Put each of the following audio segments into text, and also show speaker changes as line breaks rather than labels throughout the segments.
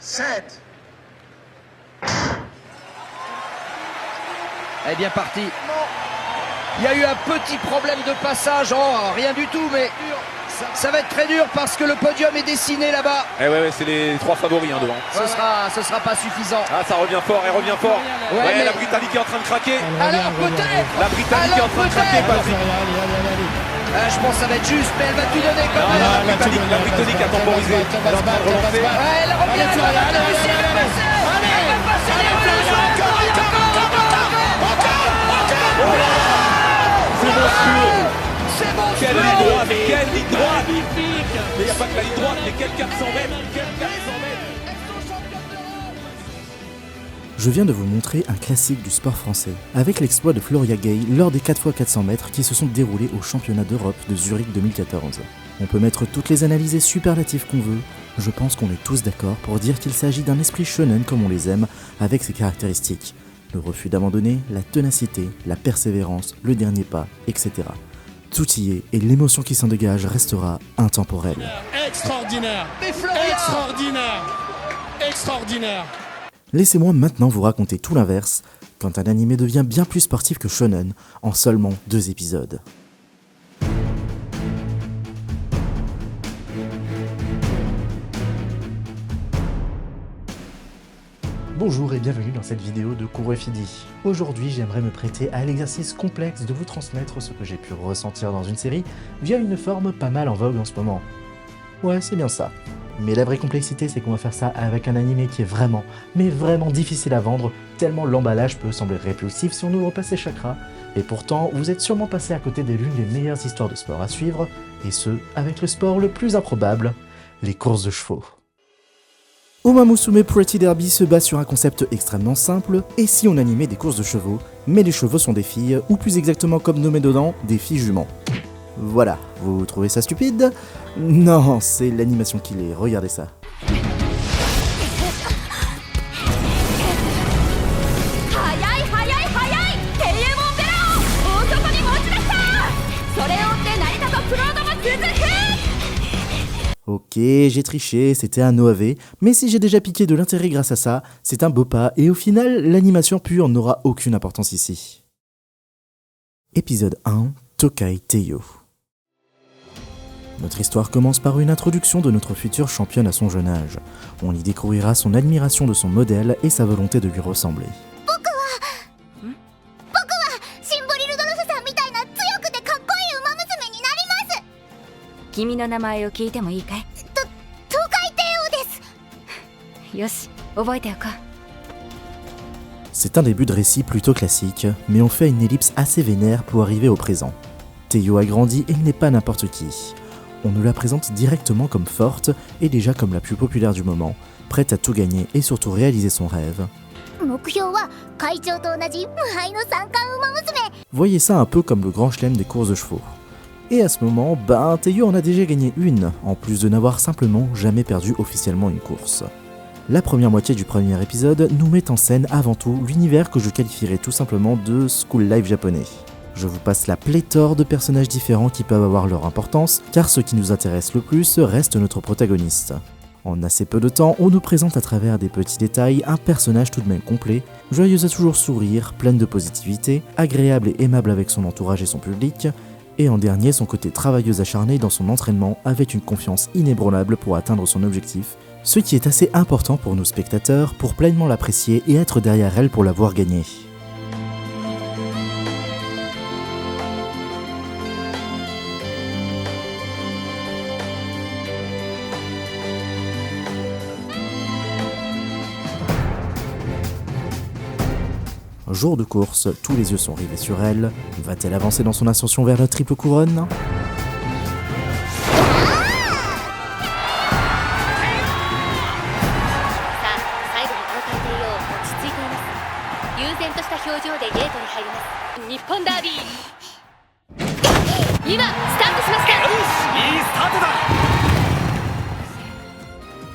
7.
Elle est bien partie. Il y a eu un petit problème de passage, rien du tout, mais ça va être très dur parce que le podium est dessiné là-bas.
Eh ouais, c'est les 3 favoris devant.
Ce sera pas suffisant.
Ah, ça revient fort, elle revient fort.
Ouais, mais...
La Britannique est en train de craquer.
Alors peut-être.
La Britannique est en train de craquer, Patrick.
Je pense que ça va être juste, mais elle va tout donner quand même.
La Britannique a temporisé. Elle est en train de relancer.
Elle revient, elle va réussir, elle va passer. Elle va passer les roues.
C'est monstrueux.
C'est bon.
Quelle ligne droite, quelle ligne droite. Mais il n'y a pas que la ligne droite, mais quel 400 mètres.
Je viens de vous montrer un classique du sport français, avec l'exploit de Floria Gay lors des 4x400 mètres qui se sont déroulés au championnat d'Europe de Zurich 2014. On peut mettre toutes les analyses et superlatives qu'on veut, je pense qu'on est tous d'accord pour dire qu'il s'agit d'un esprit shonen comme on les aime, avec ses caractéristiques. Le refus d'abandonner, la ténacité, la persévérance, le dernier pas, etc. Tout y est et l'émotion qui s'en dégage restera intemporelle.
Extraordinaire. Extraordinaire.
Laissez-moi maintenant vous raconter tout l'inverse, quand un animé devient bien plus sportif que shonen, en seulement 2 épisodes. Bonjour et bienvenue dans cette vidéo de Kurofidi. Aujourd'hui, j'aimerais me prêter à l'exercice complexe de vous transmettre ce que j'ai pu ressentir dans une série via une forme pas mal en vogue en ce moment. Ouais, c'est bien ça. Mais la vraie complexité, c'est qu'on va faire ça avec un animé qui est vraiment, mais vraiment difficile à vendre, tellement l'emballage peut sembler répulsif si on n'ouvre pas ses chakras. Et pourtant, vous êtes sûrement passé à côté de l'une des meilleures histoires de sport à suivre, et ce, avec le sport le plus improbable, les courses de chevaux. Uma Musume Pretty Derby se base sur un concept extrêmement simple, et si on animait des courses de chevaux, mais les chevaux sont des filles, ou plus exactement comme nommé dedans, des filles juments. Voilà, vous trouvez ça stupide ? Non, c'est l'animation qui l'est, regardez ça. Ok, j'ai triché, c'était un OAV, mais si j'ai déjà piqué de l'intérêt grâce à ça, c'est un beau pas, et au final, l'animation pure n'aura aucune importance ici. Épisode 1, Tokai Teiyo. Notre histoire commence par une introduction de notre future championne à son jeune âge. On y découvrira son admiration de son modèle et sa volonté de lui ressembler. C'est un début de récit plutôt classique, mais on fait une ellipse assez vénère pour arriver au présent. Teiyo a grandi et il n'est pas n'importe qui. On nous la présente directement comme forte et déjà comme la plus populaire du moment, prête à tout gagner et surtout réaliser son rêve. Voyez ça un peu comme le grand chelem des courses de chevaux. Et à ce moment, Teiyo en a déjà gagné une, en plus de n'avoir simplement jamais perdu officiellement une course. La première moitié du premier épisode nous met en scène avant tout l'univers que je qualifierais tout simplement de school life japonais. Je vous passe la pléthore de personnages différents qui peuvent avoir leur importance, car ce qui nous intéresse le plus reste notre protagoniste. En assez peu de temps, on nous présente à travers des petits détails un personnage tout de même complet, joyeuse à toujours sourire, pleine de positivité, agréable et aimable avec son entourage et son public, et en dernier son côté travailleuse acharnée dans son entraînement avec une confiance inébranlable pour atteindre son objectif, ce qui est assez important pour nos spectateurs pour pleinement l'apprécier et être derrière elle pour la voir gagner. Jour de course, tous les yeux sont rivés sur elle. Va-t-elle avancer dans son ascension vers la triple couronne ?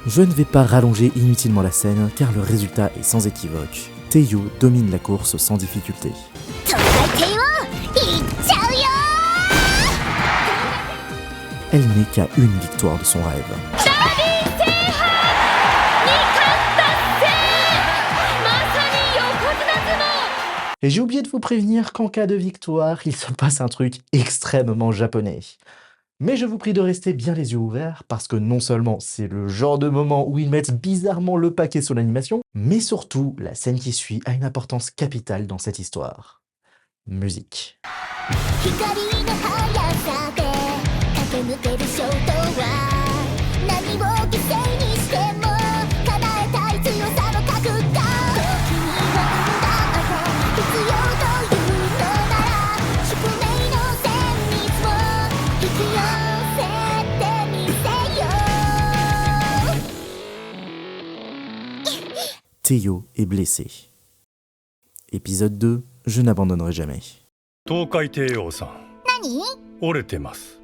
Je ne vais pas rallonger inutilement la scène car le résultat est sans équivoque. Teiyo domine la course sans difficulté. Elle n'est qu'à une victoire de son rêve. Et j'ai oublié de vous prévenir qu'en cas de victoire, il se passe un truc extrêmement japonais. Mais je vous prie de rester bien les yeux ouverts, parce que non seulement c'est le genre de moment où ils mettent bizarrement le paquet sur l'animation, mais surtout, la scène qui suit a une importance capitale dans cette histoire. Musique.
光の速さで駆け抜ける衝動は何を犠牲にしても叶えたい強さの覚悟時にはだって必要というのなら宿命の旋律を引き寄せてみせよ
Teiyo est blessé. Épisode 2, je n'abandonnerai jamais.
東海帝王さん
何
折れてます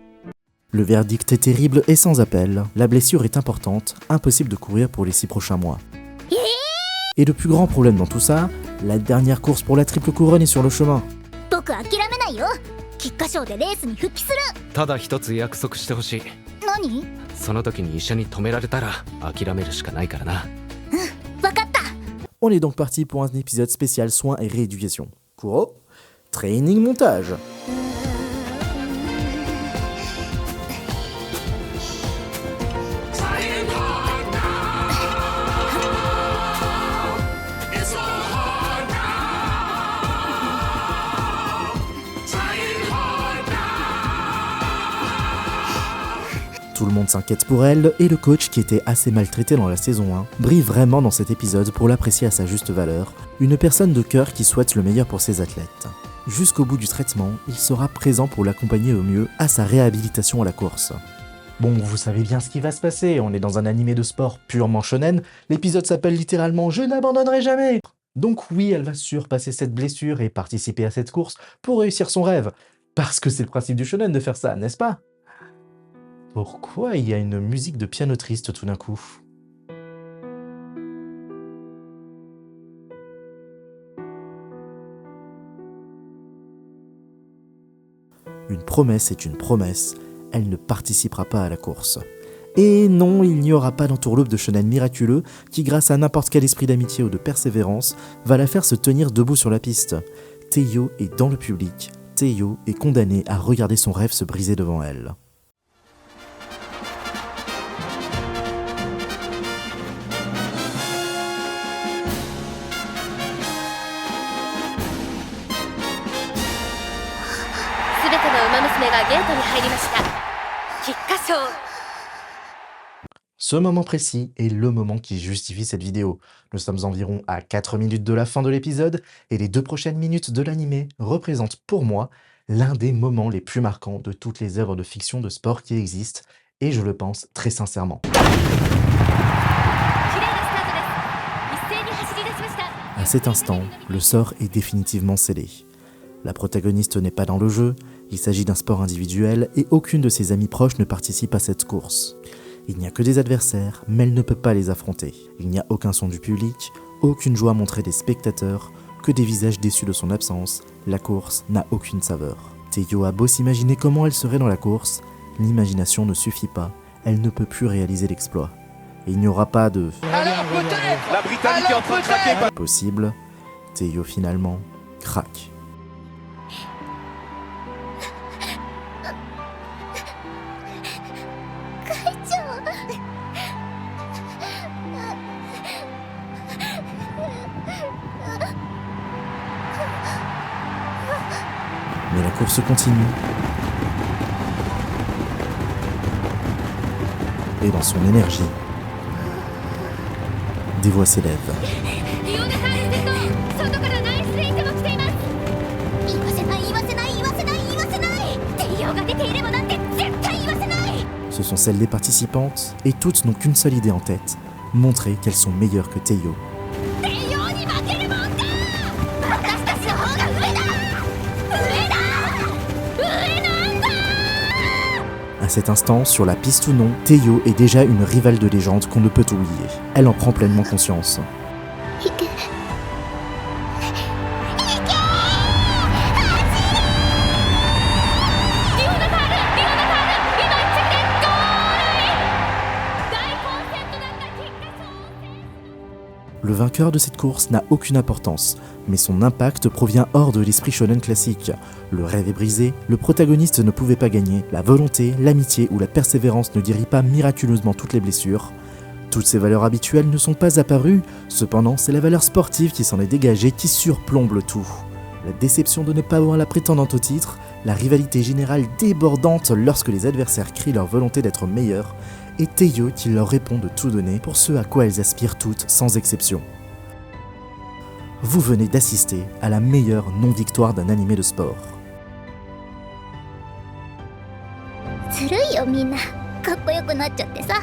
Le verdict est terrible et sans appel. La blessure est importante, impossible de courir pour les 6 prochains mois. Et le plus grand problème dans tout ça, la dernière course pour la triple couronne est sur le chemin.
僕諦めないよ菊花賞でレースに復帰する
ただ一つ約束してほしい
何
その時に医者に止められたら諦めるしかないからな
分かった
On est donc parti pour un épisode spécial soins et rééducation. Kuro, training montage. Tout le monde s'inquiète pour elle, et le coach, qui était assez maltraité dans la saison 1, brille vraiment dans cet épisode pour l'apprécier à sa juste valeur, une personne de cœur qui souhaite le meilleur pour ses athlètes. Jusqu'au bout du traitement, il sera présent pour l'accompagner au mieux à sa réhabilitation à la course. Bon, vous savez bien ce qui va se passer, on est dans un animé de sport purement shonen, l'épisode s'appelle littéralement « Je n'abandonnerai jamais ». Donc oui, elle va surpasser cette blessure et participer à cette course pour réussir son rêve. Parce que c'est le principe du shonen de faire ça, n'est-ce pas ? Pourquoi il y a une musique de piano triste tout d'un coup ? Une promesse est une promesse, elle ne participera pas à la course. Et non, il n'y aura pas d'entourloupe de shonen miraculeux qui, grâce à n'importe quel esprit d'amitié ou de persévérance, va la faire se tenir debout sur la piste. Teiyo est dans le public, Teiyo est condamnée à regarder son rêve se briser devant elle. Ce moment précis est le moment qui justifie cette vidéo. Nous sommes environ à 4 minutes de la fin de l'épisode et les 2 prochaines minutes de l'animé représentent pour moi l'un des moments les plus marquants de toutes les œuvres de fiction de sport qui existent et je le pense très sincèrement. À cet instant, le sort est définitivement scellé. La protagoniste n'est pas dans le jeu, il s'agit d'un sport individuel et aucune de ses amies proches ne participe à cette course. Il n'y a que des adversaires, mais elle ne peut pas les affronter. Il n'y a aucun son du public, aucune joie montrée des spectateurs, que des visages déçus de son absence, la course n'a aucune saveur. Teiyo a beau s'imaginer comment elle serait dans la course, l'imagination ne suffit pas, elle ne peut plus réaliser l'exploit. Et il n'y aura pas de
Alors peut-être
La Britannique est en train de craquer.
possible, Teiyo finalement craque. Mais la course continue. Et dans son énergie, des voix s'élèvent. Ce sont celles des participantes, et toutes n'ont qu'une seule idée en tête, montrer qu'elles sont meilleures que Teiyo. À cet instant, sur la piste ou non, Teiyo est déjà une rivale de légende qu'on ne peut oublier. Elle en prend pleinement conscience. Le vainqueur de cette course n'a aucune importance, mais son impact provient hors de l'esprit shonen classique. Le rêve est brisé, le protagoniste ne pouvait pas gagner, la volonté, l'amitié ou la persévérance ne guérit pas miraculeusement toutes les blessures. Toutes ces valeurs habituelles ne sont pas apparues, cependant c'est la valeur sportive qui s'en est dégagée qui surplombe le tout. La déception de ne pas avoir la prétendante au titre, la rivalité générale débordante lorsque les adversaires crient leur volonté d'être meilleurs, et Teiyo qui leur répond de tout donner pour ce à quoi elles aspirent toutes sans exception. Vous venez d'assister à la meilleure non-victoire d'un animé de sport.
ずるいよみんなかっこよくなっちゃってさ